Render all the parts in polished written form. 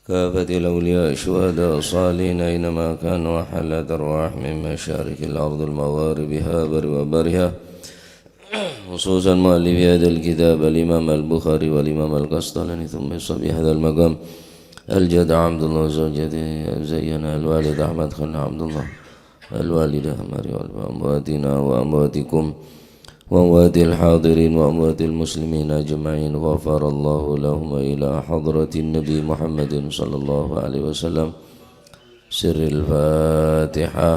كافة الأولياء الشهداء الصالحين أينما كانوا وحلت أرواح من مشارق الأرض المغاربها بر وبرها خصوصا مؤلف هذا الكتاب الإمام البخاري والإمام القسطلاني ثم يصب هذا المقام الجد عبد الله زوجته زينا الوالد أحمد خلنا عبد الله الوالدة مريم وأمواتنا وأمواتكم وأموات الحاضرين وأموات المسلمين أجمعين غفر الله لهم إلى حضرة النبي محمد صلى الله عليه وسلم سر الفاتحة.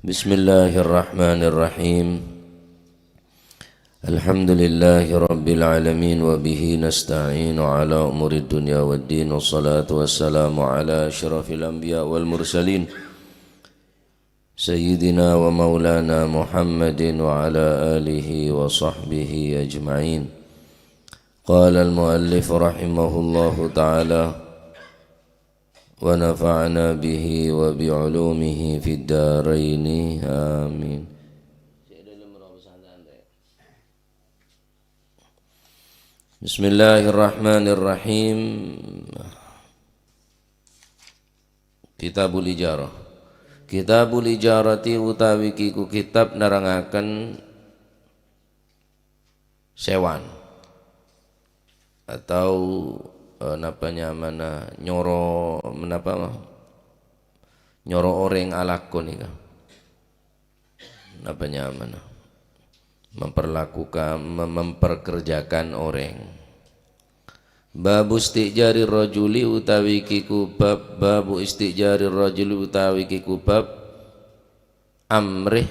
بسم الله الرحمن الرحيم. الحمد لله رب العالمين وبه نستعين على أمور الدنيا والدين والصلاة والسلام على أشرف الأنبياء والمرسلين سيدنا ومولانا محمد وعلى آله وصحبه أجمعين. قال المؤلف رحمه الله تعالى ونفعنا به وبعلومه في الدارين آمين. Bismillahirrahmanirrahim. Kitabul Ijarah. Kitabul Ijarati utawi kiku kitab nerangaken sewan atau nyoro orang alakon ika memperkerjakan orang. Babu istijari rajuli utawi kiku bab babu istijari rajuli utawi kiku bab amrih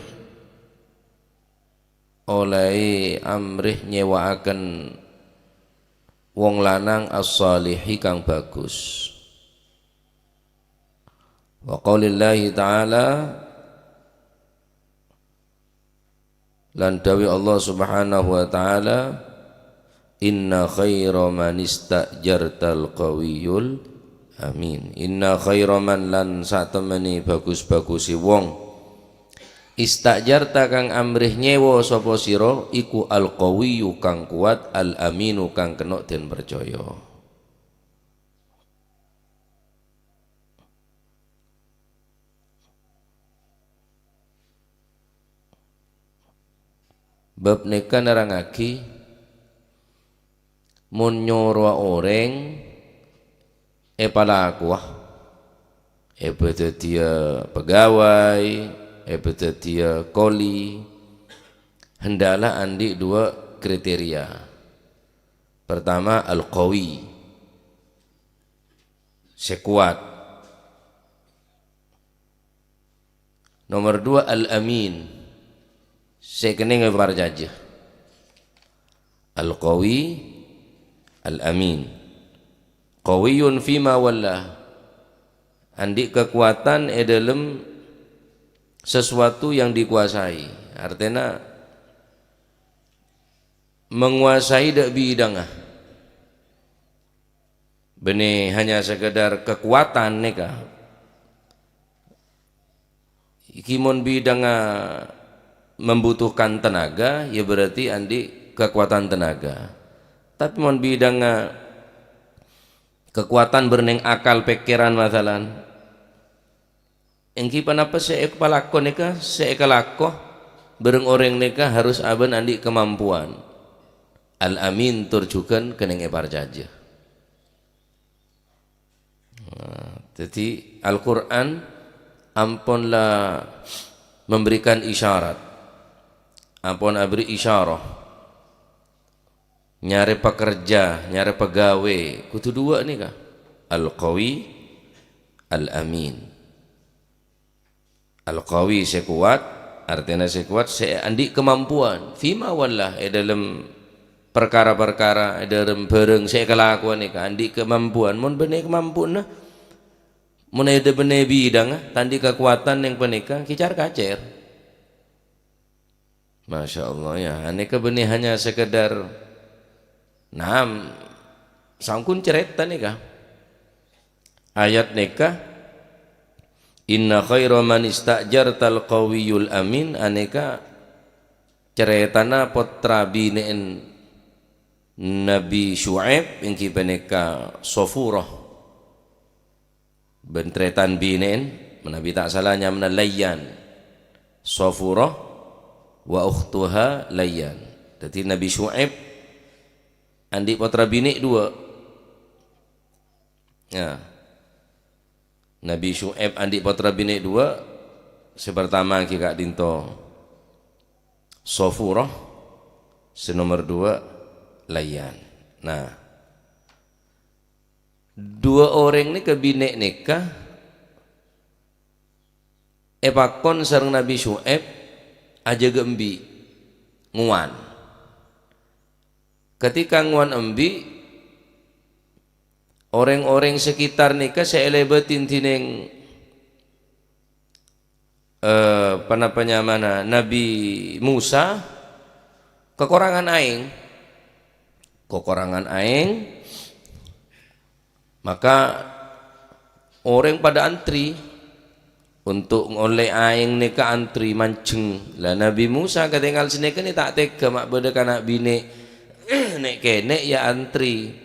oleh amrih nyewaaken wong lanang as-salihi kang bagus. Wa qaulillahi ta'ala lan dawi Allah subhanahu wa ta'ala inna khaira man istajartal qawiyul amin. Inna khaira man lan satemene bagus-bagusi wong istajarta kang amrih nyewa sapa sira iku al qawiyyu kang kuat al aminu kang kena den percaya. Bab nika nerangake mun nyoro orang palaku betul dia pegawai betul dia koli hendaklah andi dua kriteria. Pertama al-qawi sekuat, nomor dua al-amin sekening berjanji. Al-qawi al-amin qawiyun fima walla andi kekuatan dalam sesuatu yang dikuasai, artinya menguasai dak bidangah bene hanya sekedar kekuatan neka iki mon bidangah membutuhkan tenaga ya berarti andi kekuatan tenaga. Tapi mon bidangnya kekuatan berneng akal pikiran masalan engki panapa seek palako neka seek lakoh bereng orang neka harus aben andi kemampuan al amin turjukan keneng parjaja. Jadi Al-Quran ampunlah memberikan isyarat, ampun abri isyarah nyari pekerja, nyari pegawai kudu dua nih kah al-qawi al-amin. Al-qawi sekuat, artinya sekuat andi kemampuan fima wallah dalam perkara-perkara dalam bareng saya kelakuan nih kah andi kemampuan mun benih kemampuan nah mun ada benih bidang tandi kekuatan yang penikah kicar kacer. Masya Allah ya, aneka benih hanya sekedar sangkun cerita nih kah ayat nikah inna khaira man istajartal qawiyul amin aneka ceritana potra bineen Nabi Syuaib yang kipeneka Sofurah bentretan bineen Nabi tak salahnya mana Layyan Sofurah wa ukhtuha Layyan. Jadi Nabi Syuaib andi potra bini dua ya. Nabi Syuaib andi potra bini dua sepertama kika dinto Sofurah senomor dua Layyan. Nah dua orang ini kebinek nikah epakon sareng Nabi Syuaib aja gembi nguan. Ketika nguan embi orang-orang sekitar nikah seelebetin tineng panapanya mana Nabi Musa kekurangan aing maka orang pada antri untuk oleh aing nikah antri mancing lah Nabi Musa ketinggal sini kan tak tega mak bedek anak bini nek kene ya antri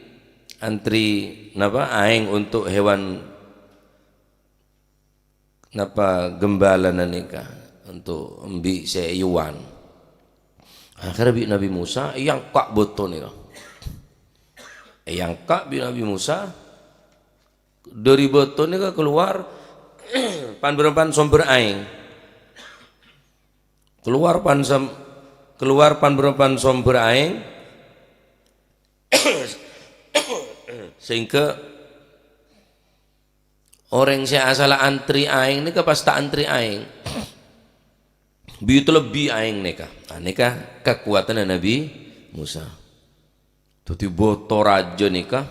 napa aing untuk hewan napa gembala nikah untuk embi seyuan akhirnya bi Nabi Musa yang kak boton nih yang kak bi Nabi Musa dari boton nih keluar pan sumber aing keluar pan sumber aing sehingga orang saya asal antri aing ini pas tak antri aing begitu lebih aing nikah kekuatan Nabi Musa jadi botor raja nikah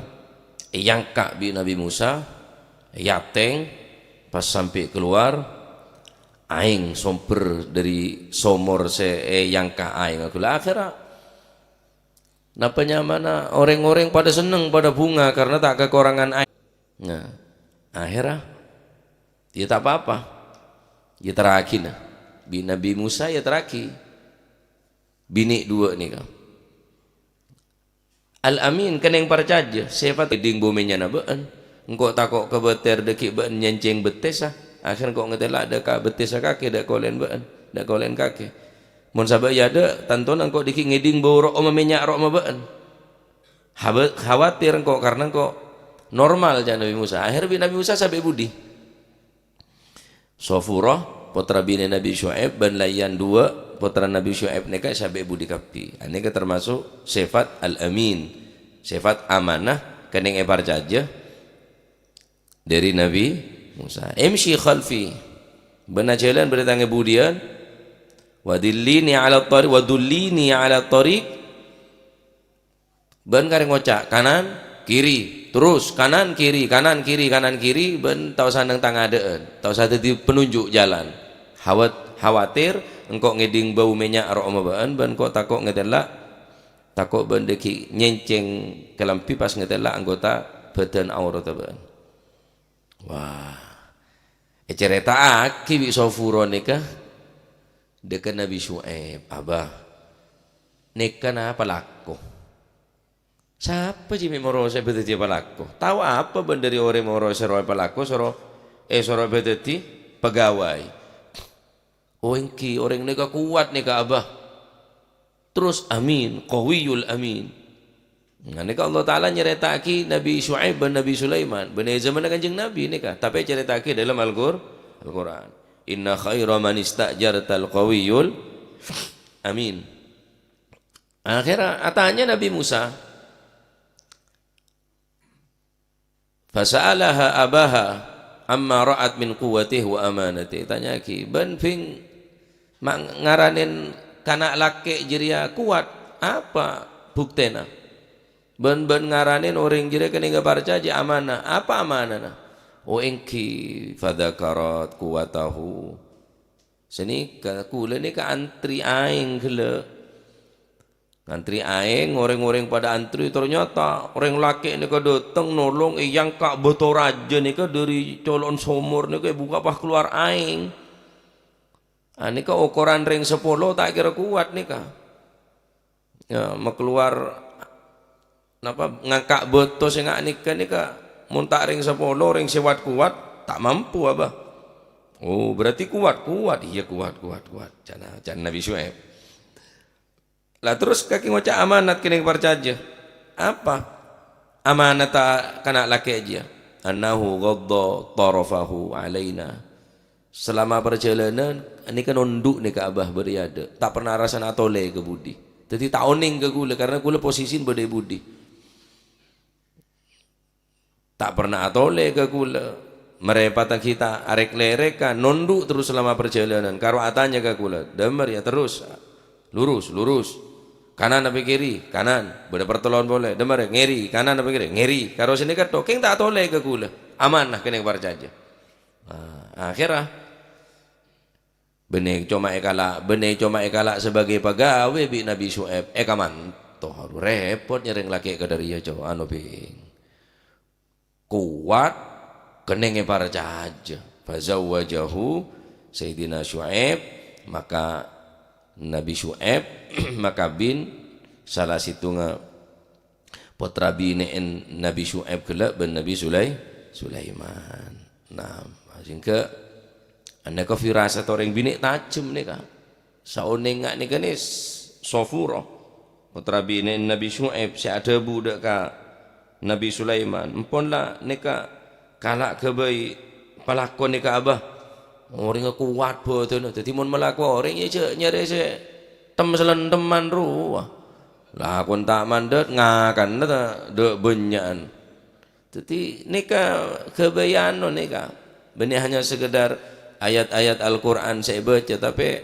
yang kak bi Nabi Musa yateng pas sampai keluar aing somper dari somor yang kak aing aku lah akhirnya napanya mana orang-orang pada seneng pada bunga karena tak kekurangan aing. Nah akhirnya dia tak apa-apa dia terakhir Nabi Musa ya terakhir bini dua nih kau Al-Amin kan yang percaya sifat ding buminya nabaan engkau takok ke beter deki baan nyenceng betesa akhirnya kau ngetela ada ka betesa kaki dak kolen baan dak kolen kaki mun sabak ya ada tanton engkau diki ngeding bau rok minyak rok mabaan khawatir engkau karena engkau normal jangan Nabi Musa akhirnya Nabi Musa sampai budi Sofurah putra bini Nabi Syuaib dan Layyan dua putra Nabi Syuaib nikah sampai budi kapi ini termasuk sifat Al-Amin sifat amanah kening epar jaja dari Nabi Musa imshi khalfi benar jalan bertangga budian wadullini ala tariq ben kareng ngocak kanan kiri terus kanan kiri ben tau sandang tangadeen tau satu di penunjuk jalan khawatir engkau ngeding bau minyak arok mabaan ben kok takok ngetelak takok ben deki nyenceng kelampi pas ngetelak anggota badan aurat baan wah cerita aki bi Sofuro nikah dekat Nabi Syuaib abah nikah apa laku siapa sih moro saya beteti palaku tahu apa ben dari orang moro sero palaku soro beteti pegawai engki orang nikah kuat nikah abah terus amin qawiyul amin nah nikah Allah Ta'ala nyeritaki Nabi Syuaib dan Nabi Sulaiman benar zaman kanjeng Nabi nikah tapi ceritaki dalam Al-Quran inna khaira man istajartal qawiyul amin akhirnya atanya Nabi Musa fasa'alaha abaha amma ra'at min quwwatihi wa amanati tanya ki ben ping ngaranin kanak laki jeria kuat apa buktena ben ngaranin orang jeria kena percaya amanah apa amanah engki fadzakarat quwatahu seni kula ni ka antri aing gele Ngantri aing, orang-orang pada antri, ternyata orang laki ni ke datang nolong yang kak betul raja ni ke dari colon somor ni ke buka pah keluar aing. Ini ke ukuran ring 10 tak kira kuat ni ke. Ya, mau keluar napa ngangkak betul sing ngak nikah ni ke muntak ring 10 ring sewat kuat tak mampu apa. Oh berarti kuat, iya kuat. Jangan Nabi Syuaib. Lah terus kaki ngocak amanat kini percaja. Apa? Amanat kana laki aja. Annahu ghadda tarafahu alaina. Selama perjalanan ini kan nunduk nih ke Abah beriada. Tak pernah rasa atole ke budi. Jadi tak oning ke gula karena gula posisi berde budi. Tak pernah atole ke gula. Merepatan kita arek lereka nunduk terus selama perjalanan. Karo atanya ke gula. Demar ya terus. Lurus. Kanan apa kiri? Kanan. Beda pertolongan boleh. Demar ngeri. Kanan apa kiri? Ngeri. Karo sini kan keng tak toleh ke gula. Aman lah kena barcaja. Akhirnya benih cuma ekala sebagai pegawai bi Nabi Syuaib. Ekaman toh repot nyereng laki ke dari ya coba anu ping. Kuat kenenge barcaja. Fazawwajahu Sayyidina Syuaib, maka Nabi Syuaib maka bin salah situnga putra bineen Nabi Syuaib kelak ben Nabi Sulaiman. Nah, sehingga anda ka firasat orang bini tajam ni ka. Saone ngak ni ka ni Sofuro putra bineen Nabi Syuaib si ada budak ka Nabi Sulaiman. Emponlah ni ka kalak ke bayi pelakon ni ka abah. Orang kuat betul, jadi mun melaku orang ya nyari se teman ruah. Lah kon tak mandat ngakan nata dek benyan. Jadi nikah kebayaan nikah. Benih hanya sekedar ayat-ayat Al-Quran saya baca, tapi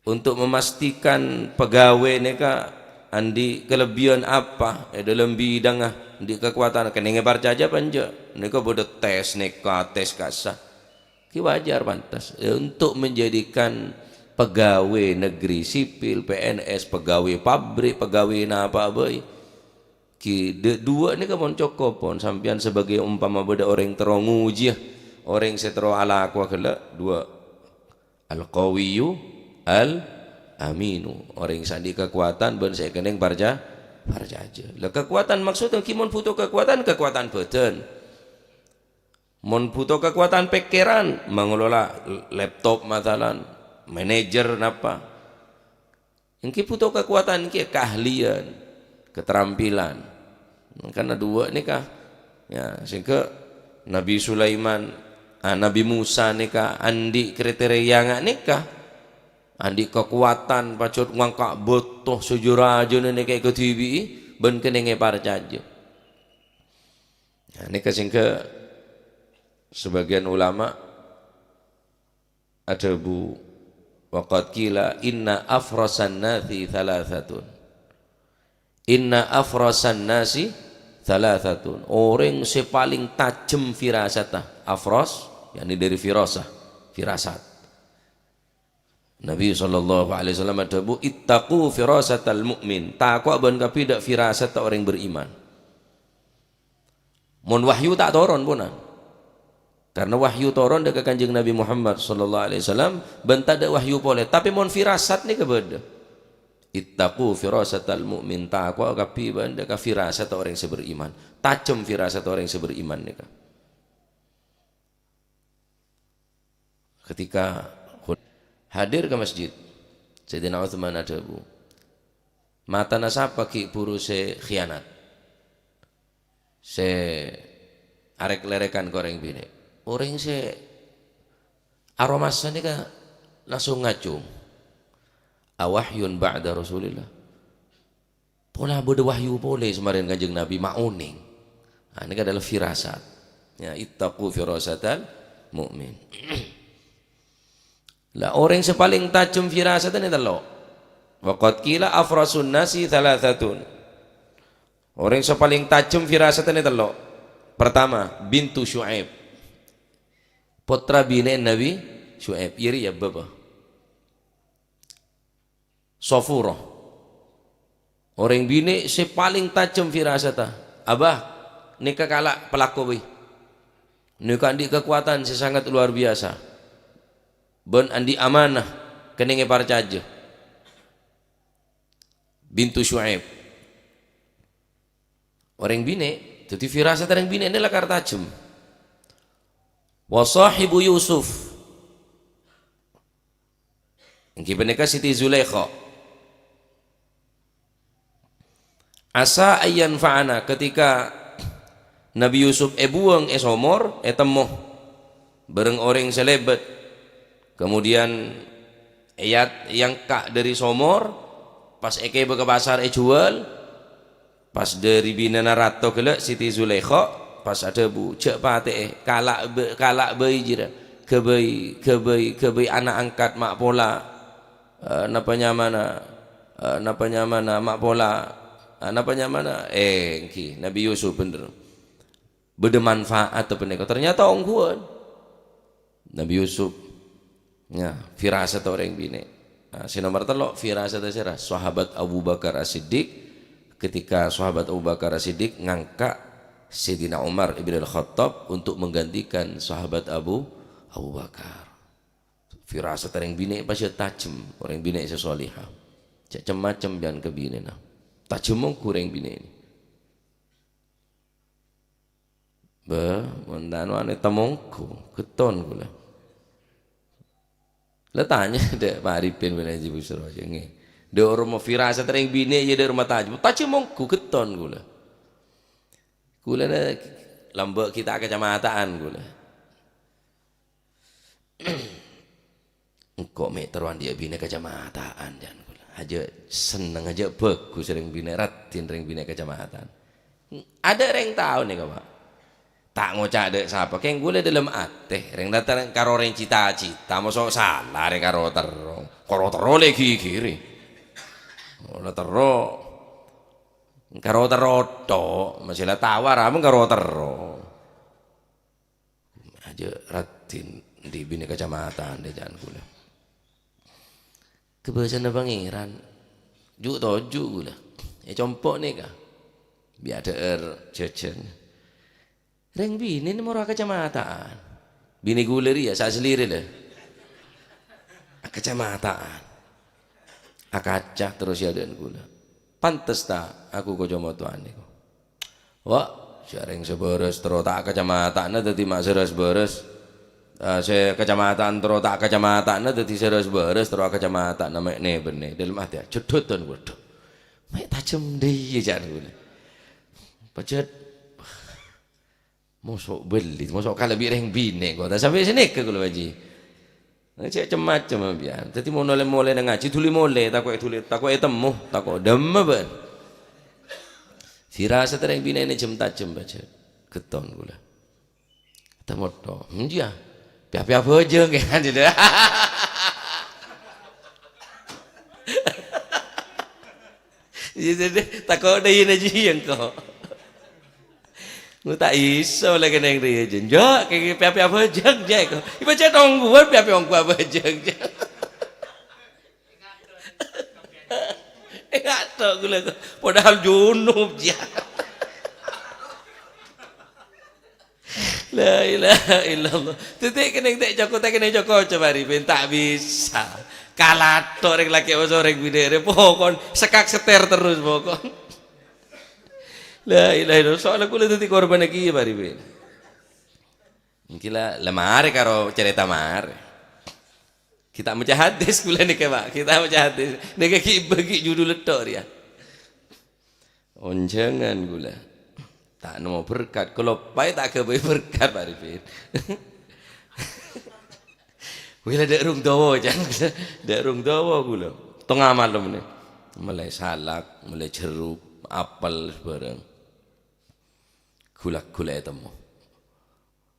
untuk memastikan pegawai nikah andi kelebihan apa dalam bidang di kekuatan kena ngebar saja panja. Nikah boleh tes nikah tes kasah. Ki wajar pantas untuk menjadikan pegawai negeri sipil, PNS, pegawai pabrik, pegawai napa bae. Ki dua ni kamon cokopon sampean sebagai umpama beda orang teronguji, orang setero ala aku kala dua al-qawiyyu al-aminu. Orang sandi kekuatan ben saya keneng barja aja. Lah kekuatan maksudnya kimon butuh kekuatan badan. Mon butuh kekuatan pikiran mengelola laptop masalan manajer napa yang butuh kekuatan keahlian keterampilan karena dua nikah ya sehingga Nabi Sulaiman Nabi Musa nikah andi kriteria nggak nikah andi kekuatan pacut ngangkak botoh sujuraja nikah ke TV ben kenenge parcaja ya nikah sehingga sebagian ulama ada bu waqad qila inna afrasan nasi thalathatun orang sepaling tajam firasatah afras yakni dari firasat Nabi SAW ada bu ittaqu firasatal mu'min takwa ban kapidak firasat orang beriman mun wahyu tak turun punan. Karena wahyu turun dekat kanjeng Nabi Muhammad sallallahu alaihi wasallam bentar ada wahyu boleh tapi mon firasat ni kebeda. Ittaqu firasatal mu'min taqwa kapi benda ka firasat orang yang beriman. Tajam firasat orang yang beriman ni ka. Ketika hadir ke masjid Sayyidina Utsman ada bu. Mata nasapa ki buru se khianat. Se arek lerekan koreng bini. Orang se aromasan ni kan langsung ngacung awahyun ba'da Rasulillah pola bodoh wahyu boleh semarin kanjeng Nabi mauning ini adalah firasat ya ittaqu firasatal mu'min lah orang sepaling tajam firasat ini telok waqad qila afrasun nasi thalathatun orang sepaling tajam firasat ini telok pertama bintu Syuaib putra bini Nabi Syuaib iri ya bapa Sofuro Orang bini si paling tajam firasatah. Abah, nikah kalak pelaku wih. Nikah andi kekuatan si sangat luar biasa. Ben andi amanah kenenge parcaja. Bintu Syuaib. Orang bini, jadi firasat orang bini adalah kar tajam. Wa sahibu Yusuf. Engki menika Siti Zulaikha. Asa ayyan fa'ana ketika Nabi Yusuf buang somor temoh bareng orang selebet. Kemudian ayat yang kak dari somor pas eke ke pasar jual pas dari bina narato kelak Siti Zulaikha pas ada bu cek pate kalak bayi jira kebai anak angkat mak pola napanya mana mak pola napanya mana engki Nabi Yusuf bener bermanfaat atau peneko ternyata ongguan Nabi Yusuf ya firasat orang bini. Nah, si nomor telok firasat asira sahabat Abu Bakar As-Siddiq ketika sahabat Abu Bakar As-Siddiq ngangkat Sayyidina Umar ibn al-Khattab untuk menggantikan sahabat Abu Bakar. Firasat orang bini pasti tajam, orang bini sesolihah. Macam-macam dan kebini nah. Tajam kurang bini ini. Mendanu ane temongku keton gula. Lah tanya dek Pak Arifin bin Haji Busro aja nge. Dek orang mau firasat orang bini aja dari rumah tajam mongku keton gula. Gula dah lambak kita kecamataan gula. Engkau meteruan dia bina kecamataan dan gula. Aja seneng aja bagus orang bina ratin orang bina kecamatan. Ada orang tahu nih kawan. Tak ngocak dek siapa keng gula dalam ate reng datang karo reng cita-cita mosok salah reng karo tero lagi kiri ora tero karo tero tok masih tawar apa karo tero aja ratin di bini kecamatan deh jangan gula kebiasaan pangeran juk toju gula compok nih kah biar ada jajan reng bini ini mau kecamatan bini guleri ya saya sendiri lah kecamatan akacah terus ya dan gula pantes tak aku kau cuma tuan ni wah sering seberes terus tak kecamatan ada di mak seres beres saya kecamatan terus tak kecamatan ada di seres beres terus kecamatan nama ini benih dalam hati cedot dan bodoh mak tajam deh jangan gula pacet mosok beli, mosok kalau bireng bine kau tak sampai sini ke kalau baji, macam-macam biar. Jadi mau noleh ngaji tuli mole, takut temu, takut demam ber. Firasat orang bine ini jam tajam baca, keton gula. Temu to, dia, pihak aja kan tidak. Jadi takut ada ini aja yang kau. Nggak tak iso lagi neng dia jenjak kayak piap apa jeng jek iba cek tongguan piap apa jeng jek nggak tahu gula padahal junub dia la ilaha illallah titik keneng tak joko coba ribin tak bisa kalah orang laki orang bidere pokon sekak seter terus pokon la ilaha illallah soalnya kula tadi korban lagi ya bari ben kila lemare karo cerita mar kita maca hadis kula nih Pak kita maca hadis nek ki bagi judul tok ya onjangan gula tak nemu berkat kalau pai tak ke berkat bari ben wila dak rung dawa jan dak rung dawa gula tengah malam nih mulai salak mulai jeruk apel bareng gula temu.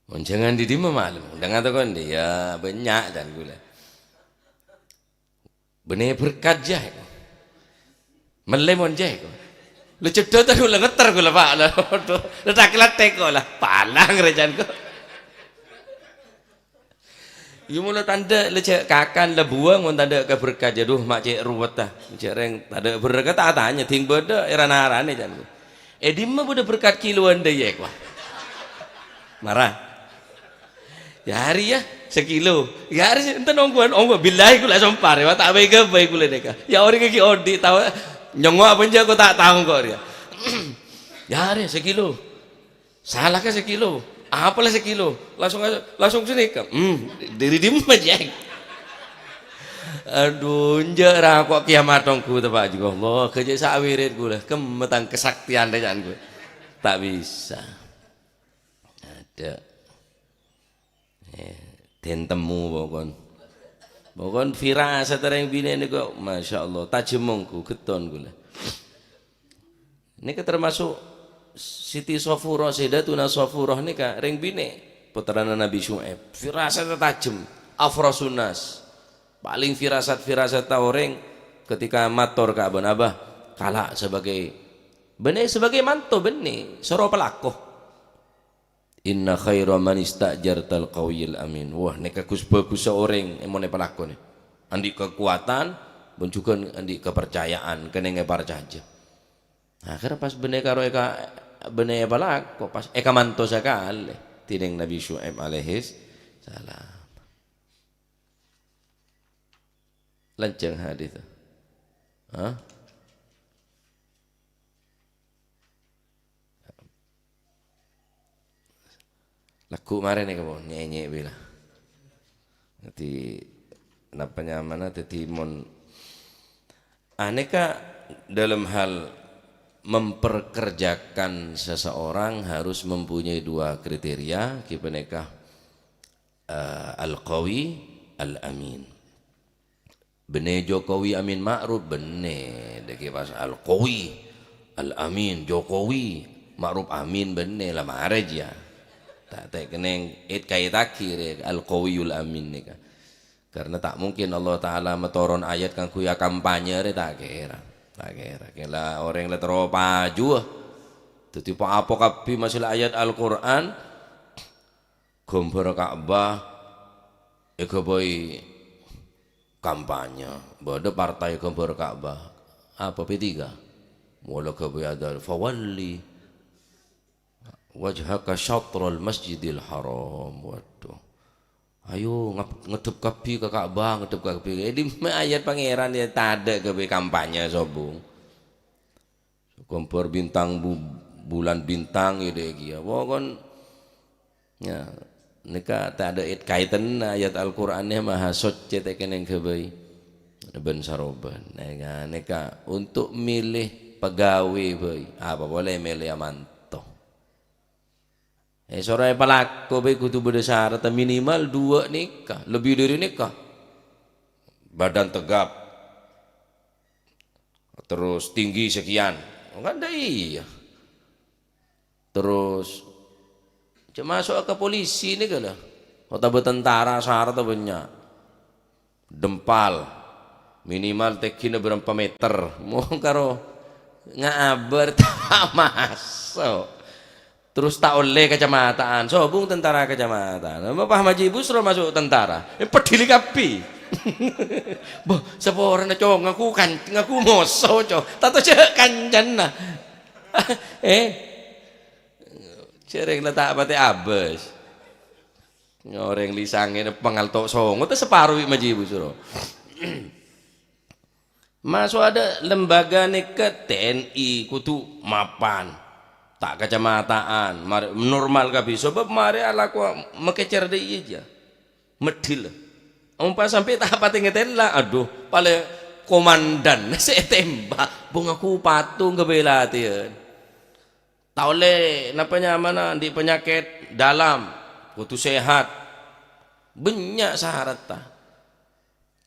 Jangan di mana malam. Dengan tu kan dia banyak dan gula. Benih berkat jah. Melemon jah. Lu cedot tu lu ngeter gula pak. Lu tak kelat teko lah. Palang rejan ko. Yo mula tanda lecek kakan le buang mun tanda ke berkah jaduh mak cek ruwet tah. Cek reng tanda berkah tak tanya ting beda era narane jan. Di mah beda berkat kiloan deui wah. Marah. Ya hari ya sekilo. Ya hari enten ongguan billahi kula sompar ya tak bae bae kula deka. Ya ori ki odi tahu nyongo apa aja aku tak tahu kok dia. Ya hari sekilo. Salah ke sekilo? Apalah sekilo? Langsung sini ke. Diri dim aja. Aduh, njera kok kiamat tongku tepak juga Allah kerja sawirit gue kemetang kesaktian dajaan gue tak bisa ada den temu pokon firasat yang bini ini kok masya Allah tajemongku keton gue ini termasuk Siti Sofurah Sayyidatuna Sofurah ini kak ring bini putrana Nabi Syuaib firasat tajem afrasunas paling firasat orang ketika mator ka abah abah kalah sebagai manto benih soro pelaku inna khaira man istajartal qawiyil amin wah neka bagus seorang emone pelaku nih andi kekuatan pun juga andi kepercayaan kenenge percaya akhirnya pas benih karo eka benih pelaku pas eka manto sekali tideng Nabi Syuaib alaihis salam lancang hadis laku kemarin nih kamu nyanyi bila nanti kenapa nyaman nanti mon aneka dalam hal memperkerjakan seseorang harus mempunyai dua kriteria kipeneka al-qawi al-amin benih Jokowi Amin Ma'ruf benih deki pas al-qawi al-amin Jokowi Ma'ruf Amin benih lah maraj ya tak keneng kait akhir al-qawiyul amin nih karena tak mungkin Allah Ta'ala metoron ayat kang kuya kampanye tak kira orang yang terlalu paju jadi apa kapi masalah ayat Al-Quran gambar Ka'bah boy kampanye bada partai gambar Ka'bah apa P3 mula kaboy ada fawalli wajhaka syatrul masjidil haram waduh ayo ngedep kapi ke Ka'bah ngedep kapi di ayat pangeran ya tada kabe kampanye sobung kompor bintang bulan bintang ide kia pokon ya nika tak ada kaitan ayat Al-Qur'annya maha socce teken yang kebai ben saroban nika untuk milih pegawai boy apa boleh milih amanto sore pelaku baik kudu berdasar minimal 2 nikah lebih dari nikah badan tegap terus tinggi sekian kan dah iya terus cuma masuk ke polisi ini kan kota bertentara syarat banyak dempal minimal tekina berapa meter mau karo ngabar tak masuk terus tak oleh kecamatan sobung tentara kecamatan Pak Haji Busro masuk tentara pedili kapi boh seporang na cowok ngaku moso cowok tato cek kancan nah cereng letak pati abes nyoreng lisangin pengaltok songo itu separuh Haji Busro masuk ada lembaga neket TNI kutu mapan tak kecamataan normal kabi sebab mari ala ku mekecer de aja medil umpa sampai tahap tinggal lah aduh pale komandan saya tembak bung aku patung kebelatian tak oleh napanya mana di penyakit dalam kutu sehat banyak syarat ta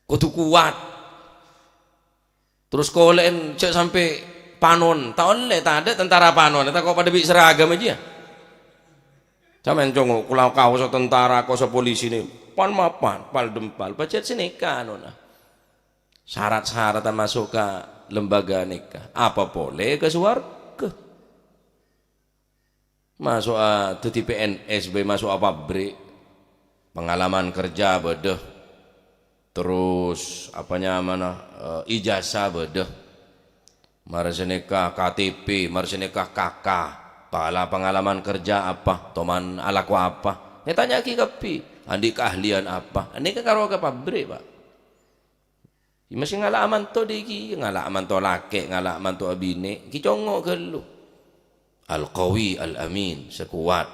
kutu kuat terus kolen cek sampai panon tak oleh tak ada tentara panon tak kok pada bi seragam aja Sampeyan congo kula kaos tentara kaos polisi ini pan mapan pal dempal pacet sini kan syarat-syarat masuk ke lembaga nikah apa boleh ke suarga masuk jadi PNS masuk apa pabrik pengalaman kerja bedeh, terus apanya mana ijazah bedeh, marseneka KTP, marseneka KK, pengalaman kerja apa, toman alaku apa, tanya ki kepi, andi keahlian apa, andi ke karo ke pabrik pak, masih ngalaman to diki, ngalaman to laki, ngalaman to abine, ki congok ke lu, al-qawi al-amin, sekuat,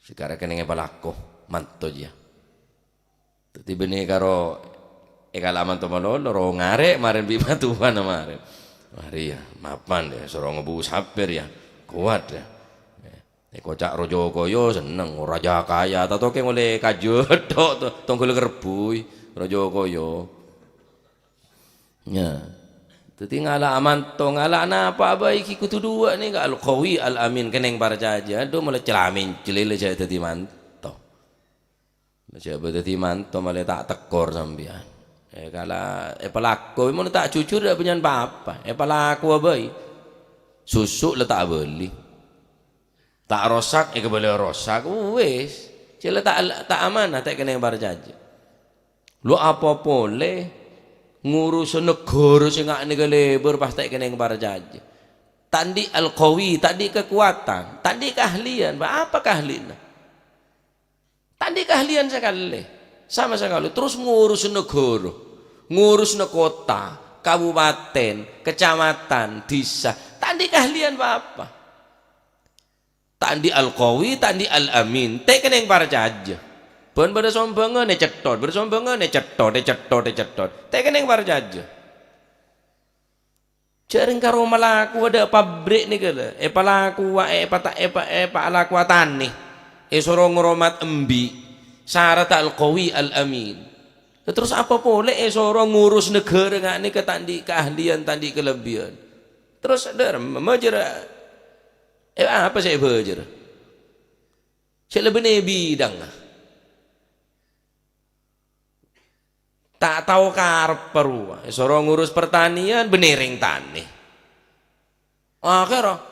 sekarang kena ngepalaku, manto dia, tiba nih karo ngalaman to malolo, ro ngare, maren bima Tuhan maren. Mari ya, mapan ya, sorong ngebus hampir ya, kuat ya. Kocak rojo koyo seneng, raja kaya, tato ke ngoleh kajut, tonggol kerbui, rojo koyo. Ya, jadi ngalaman to ngala apa baik kutu dua nih, kalau kawi al amin keneng para aja, do mulai celamin celile saya tadi manto, saya tadi manto malah tak tekor sambian. Kalau pelaku mau tak jujur dah punya apa pelaku abai susu letak beli tak rosak boleh rosak wes cila tak amanah tak kena yang barjaji lu apa boleh ngurus negara sing ngak nega lebar pas tak kena yang barjaji tadi al-qawi tadi kekuatan tadi keahlian apa keahlian tadi keahlian sekali sama sekali terus ngurus negara ngurus kota, kabupaten, kecamatan, desa. Tadi keahlian apa? Tadi al-qawi, tadi al-amin. Tek kena yang para aja. Pun pada sombongan cetot, bersombongan cetot. Tek kena yang para aja. Jarang karo malaku ada pabrik nih kala. Palaku palaku tani. Sorong ngoromat embi. Syarat al-qawi al-amin. Terus apa boleh seorang ngurus negara nggak nih tandi keahlian tandi kelebihan terus ada majer apa saya majer saya lebih bidang tak tahu karep perua seorang ngurus pertanian benering tani akhirnya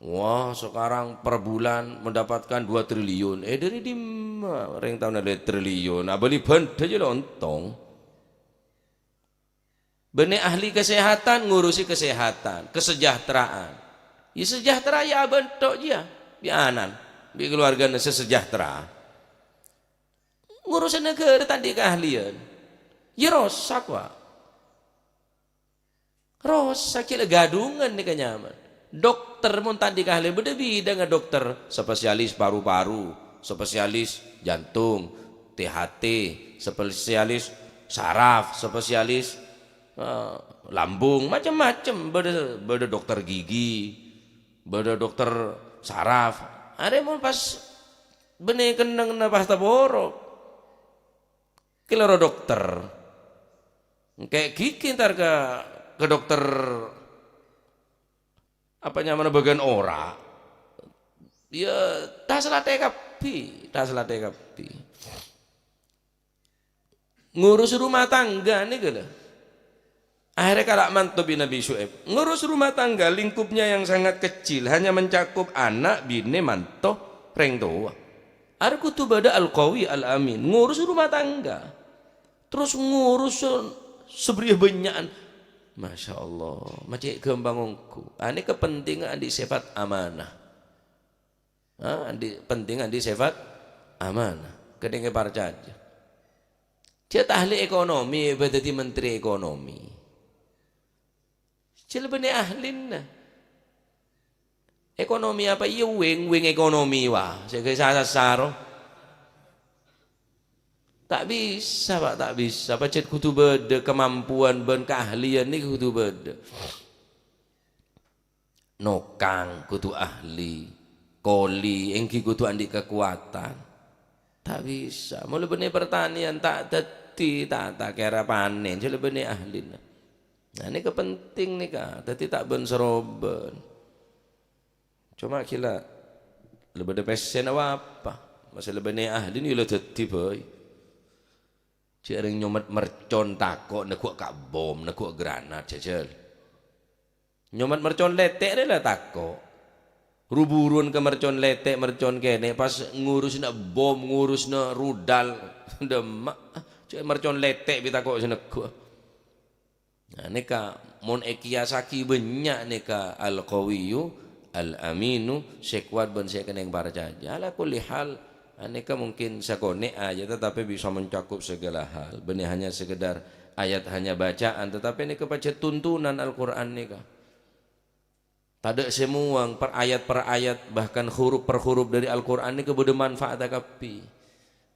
wah sekarang per bulan mendapatkan 2 triliun dari di orang tahun ada triliun beli benda aja lontong benih ahli kesehatan ngurusi kesehatan kesejahteraan ya sejahtera ya bentuk dia bianan di keluarga sesejahtera ngurusin negara tadi keahlian ya rosak pak rosak kira gadungan nih kenyaman dokter pun tadi keahlian beda bidang dokter spesialis paru-paru spesialis jantung THT spesialis saraf spesialis lambung macam-macam beda dokter gigi beda dokter saraf ada mau pas benih kenang na pasta borok kiloro dokter kayak gigi ntar ke dokter apa nyaman bagian ora ya tak salah tekapi ngurus rumah tangga nih gila akhirnya kalau mantap Nabi Syuaib ngurus rumah tangga lingkupnya yang sangat kecil hanya mencakup anak bini manto reng tua ada kutu bada al-qawi al-amin ngurus rumah tangga terus ngurus sebriah banyakan Masya Allah macam gembangongku ini kepentingan di sifat amanah pentingan di sifat amanah kedengar para caja dia ahli ekonomi berarti menteri ekonomi dia lebih ahlin ekonomi apa iya wing ekonomi wah saya saro tak bisa pak tak bisa pacet kutu beda kemampuan ben keahlian ni kutu beda nokang kutu ahli koli engki kutu andi kekuatan tak bisa mau lebih pertanian tak teti tak kira panen jadi lebih ahli nah ini kepenting nih kak teti tak ben seroben cuma kira lebih ada pesen apa masih lebih ahli ni lo teti boy jarang nyomet mercon takok nekuk kak bom nekuk granat jajal nyomet mercon letek lah takok ruburun ke mercon letek mercon kene pas ngurusna bom ngurusna rudal demak cek mercon letek bita kok senego. Nah neka mon ekiyasaki banyak neka al qawiyu al aminu sekuat ben sekeneng parcaja ala kulli hal neka mungkin sakone aja tetapi bisa mencakup segala hal benih hanya sekedar ayat hanya bacaan tetapi neka baca tuntunan Al-Qur'an neka. Tada semua per ayat bahkan huruf per huruf dari Al-Qur'an ini kepada manfaat akapi.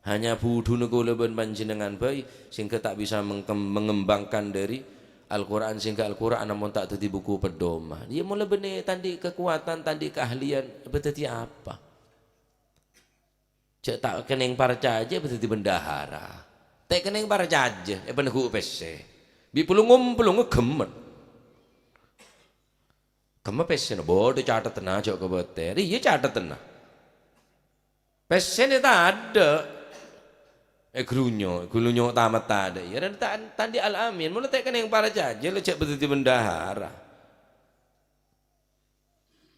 Hanya budu nuku leben panjenengan bayi sehingga tak bisa mengembangkan dari Al-Qur'an sehingga Al-Qur'an namun tak jadi buku pedoman. Dia mulai benih tadi kekuatan tadi keahlian berarti apa? Cek tak keneng parca aja berarti bendahara. Tak keneng parca aja peneguk pese. Bi pulung ngegemet. Kamu pesen bodoh catat tenang jauh ke bateri, iya catat tenang. Pesen itu ada, grunyo tamat ada. Ya dan tadi alamin, mulai tekan yang para jajah, lecek betul di bendahara.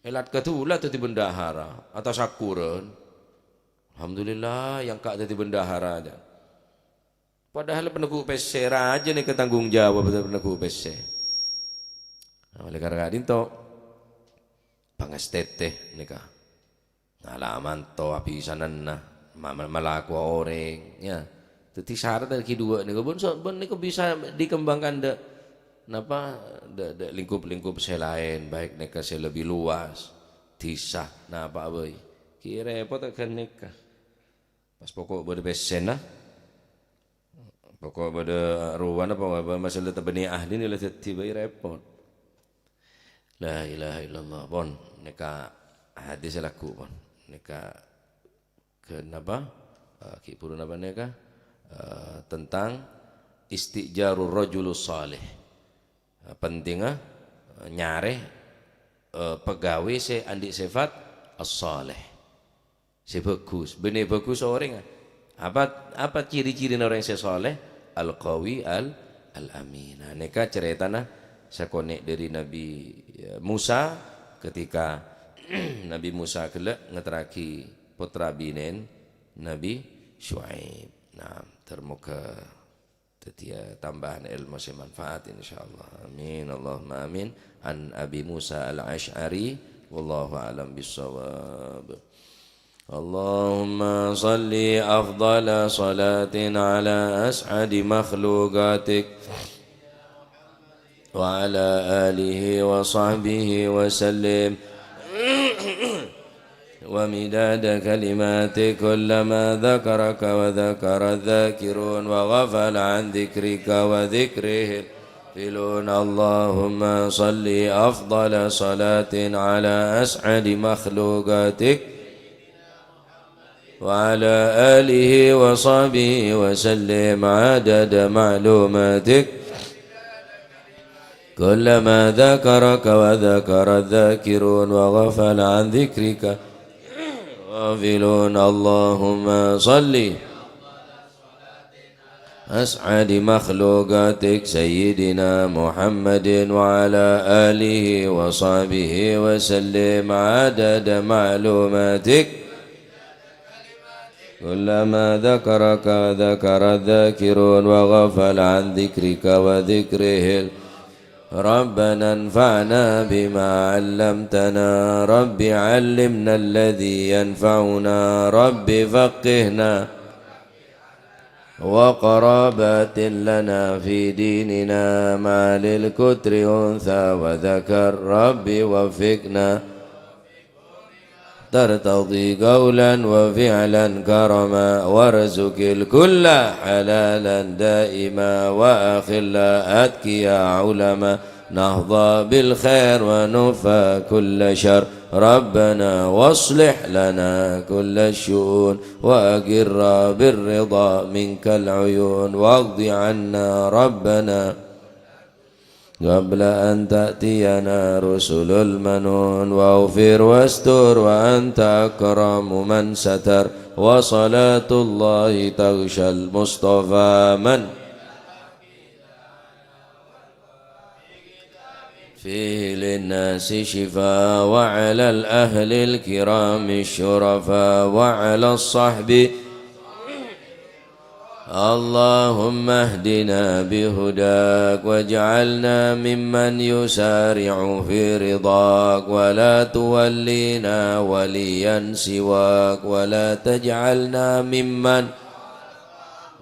Elat ketulah tu di bendahara atau sakuran. Alhamdulillah yang kak di bendahara aja. Padahal peneguk pesen aja nih ketanggung jawab betul peneguk pesen. Oleh karena itu. Pangestete nika ngalaman to apisanan nah malaku orang ya teti syarat dari kedua nika bon nika bisa dikembangkan de napa de lingkup selain baik nika lebih luas disah nah apa boy kira repot akan nika pas pokok pada besena pokok pada ruwan apa masalah tabani ahli ni lah tiba repot. La ilaha illallah pon neka hadis laku pon neka kenapa kipuru napa neka tentang istijarur rajulus salih pentingnya nyare pegawai se andi sifat as-salih se bagus benih bagus orang apa ciri-ciri orang se saleh al-qawi al-amin neka ceritana sakonek dari Nabi Musa ketika Nabi Musa kelak ngeteraki putra binen Nabi Syuaib. Nah, termuka tetia tambahan ilmu semanfaat insyaallah. Amin Allahumma amin. An Abi Musa al-Ash'ari wallahu a'lam bissawab. Allahumma salli afdala salatin ala as'adi makhluqatik وعلى آله وصحبه وسلم ومداد كلماتك كلما ذكرك وذكر الذاكرون وغفل عن ذكرك وذكره الغافلون اللهم صل أفضل صلاة على أسعد مخلوقاتك وعلى آله وصحبه وسلم عدد معلوماتك كلما ذكرك وذكر الذاكرون وغفل عن ذكرك غافلون اللهم صل أسعد مخلوقاتك سيدنا محمد وعلى آله وصحبه وسلم عدد معلوماتك كلما ذكرك ذكر الذاكرون وغفل عن ذكرك وذكره ربنا انفعنا بما علمتنا رب علمنا الذي ينفعنا رب فقهنا وقرابات لنا في ديننا ما للكتر أنثى وذكر رب وفقنا ترتضي قولا وفعلا كرما وارزق الكل حلالا دائما وأخلا أتقيا علما نهضى بالخير ونفى كل شر ربنا واصلح لنا كل الشؤون وأقر بالرضا منك العيون واقض عنا ربنا قبل أن تأتينا رسل المنون واغفر واستر وأنت أكرم من ستر وصلاة الله تغشى المصطفى من فيه للناس شفاء وعلى الأهل الكرام الشرفاء وعلى الصحب اللهم اهدنا بهداك واجعلنا ممن يسارع في رضاك ولا تولينا وليا سواك ولا تجعلنا ممن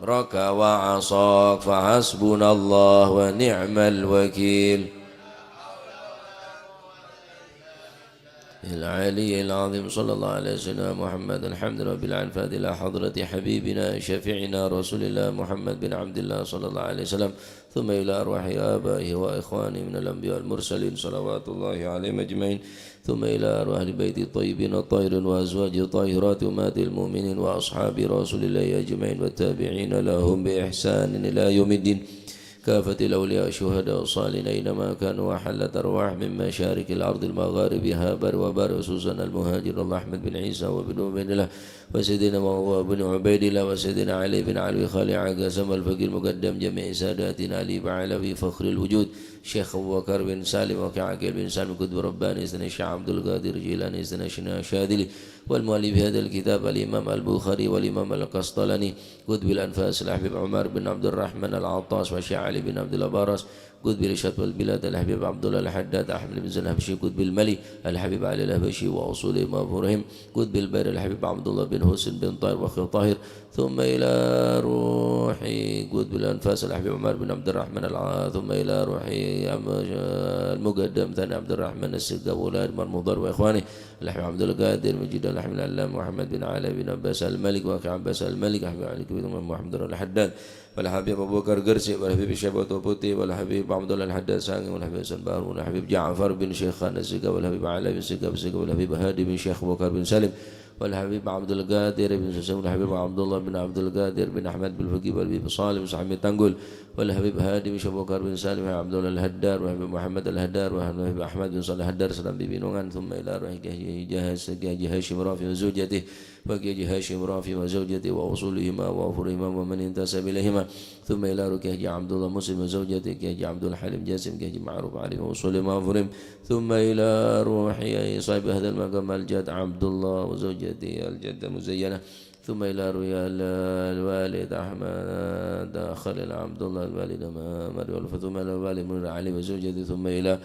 ركى وعصاك فحسبنا الله ونعم الوكيل العلي العظيم صلى الله عليه وسلم محمد الحمد رب العالمين إلى حضرة حبيبنا شفيعنا رسول الله محمد بن عبد الله صلى الله عليه وسلم ثم إلى أرواح آبائه وإخوانه من الأنبياء المرسلين صلوات الله عليهم أجمعين ثم إلى أرواح البيت الطيبين الطاهرين وأزواج الطاهرات أمهات المؤمنين وأصحاب رسول الله أجمعين والتابعين لهم بإحسان إلى يوم الدين كافة الأولياء الشهداء الصالحين أينما كانوا وحلت أرواح من مشارق الأرض المغارب هابر وبار خصوصا المهاجر الله أحمد بن عيسى وابن عبيد الله وسيدنا بن عبيد الله وسيدنا علي بن علوي خالي عقاسم الفقير مقدم جميع ساداتنا علي بعلوي فخر الوجود شيخ أبو بكر بن سالم وكعقيل بن سالم كتب رباني سيدنا الشيخ عبد القادر جيلاني سيدنا شنا شاذلي والمؤلف هذا الكتاب الإمام البخاري والإمام القسطلاني قطب الأنفاس الحبيب عمر بن عبد الرحمن العطاس والشيخ علي بن عبد الأبارس قطب الشط والبلاد الحبيب عبد الله الحداد أحمد بن الهبشي قطب الملي الحبيب علي الهبشي وأصول مفهورهم قطب البير الحبيب عبد الله بن حسين بن طاهر وأخي طاهر ثم إلى روحي قطب الأنفاس الحبيب عمر بن عبد الرحمن ثم إلى روحي المقدم ثاني عبد الرحمن السقا وأولاد مرمضر وإخواني الحبيب عبد القادر مجيد الحبيب العلام محمد بن علي بن عباس الملك وأخي عباس الملك الحبيب علي بن محمد الحداد والحبيب أبو بكر قرسي والحبيب شيبة وبوتي والحبيب عبد الله الحداد سانغ والحبيب سنبار والحبيب جعفر بن شيخان السقا والحبيب علي بن سقا والحبيب هادي بن شيخ بكر بن سالم والحبيب عبد القادر بن سوسن والحبيب عبد الله بن عبد القادر بن أحمد بن فقيه والحبيب صالح وصحبه تنقل والحبيب هادي بن بكر بن سالم وعبد الله الهدار والحبيب محمد الهدار والحبيب أحمد بن صالح الهدار سلام بن نوغان ثم إلى روح جهاز هاشم رافي وزوجته وكي هاشم رافي وزوجته وأصولهما وأفرهما ومن انتسب إليهما ثم إلى ركيه عبد الله مسلم وزوجته كي عبد الحليم جاسم كي معروف عليه وأصولهما وأفرهم ثم إلى روحي صاحب هذا المقام الجد عبد الله وزوجته الجدة مزينة ثم إلى رؤيا الوالد أحمد خليل عبد الله الوالد مريم ثم إلى الوالد منير علي وزوجته ثم إلى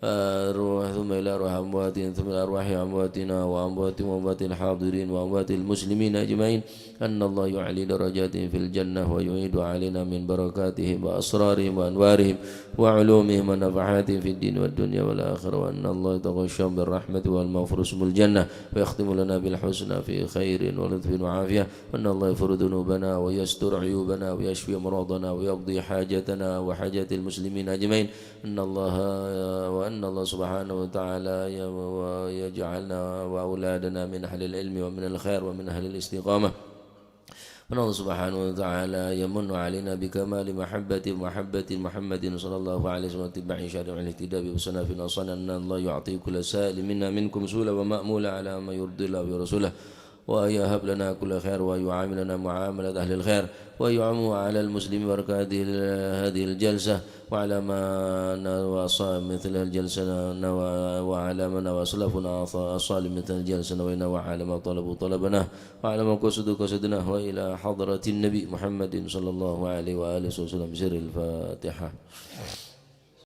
ثم إلى أرواح أمواتنا ثم إلى أرواح أمواتنا وأموات الحاضرين وأموات المسلمين أجمعين أن الله يعلي درجاتهم في الجنة ويعيد علينا من بركاتهم وأسرارهم وأنوارهم وعلومهم ونفحاتهم في الدين والدنيا والآخرة وأن الله يتغشاهم بالرحمة والمغفرة اسم الجنة ويختم لنا بالحسنى في خير ولطف وعافية وأن الله يغفر ذنوبنا ويستر عيوبنا ويشفي مرضنا ويقضي حاجتنا وحاجات المسلمين أجمعين أن الله سبحانه وتعالى يجعلنا وأولادنا من أهل العلم ومن الخير ومن أهل الاستقامة وأن الله سبحانه وتعالى يمن علينا بكمال محبة محمد صلى الله عليه وسلم واتباع شريعة الاهتداء بسنة في نصنا أن الله يعطي كل سائل منا منكم سؤلا ومأمولا على ما يرضي الله ورسوله ويهب لنا كل خير ويعاملنا معاملة أهل الخير ويعم على المسلمين بركة هذه الجلسة وعلى ما نوى مثل الجلسة وعلى ما نوى سلفنا الصالح مثل الجلسة نوينا وعلى ما طلبوا طلبنا وعلى ما قصدوا قصدنا وإلى حضرة النبي محمد صلى الله عليه وآله وسلم سر الفاتحة.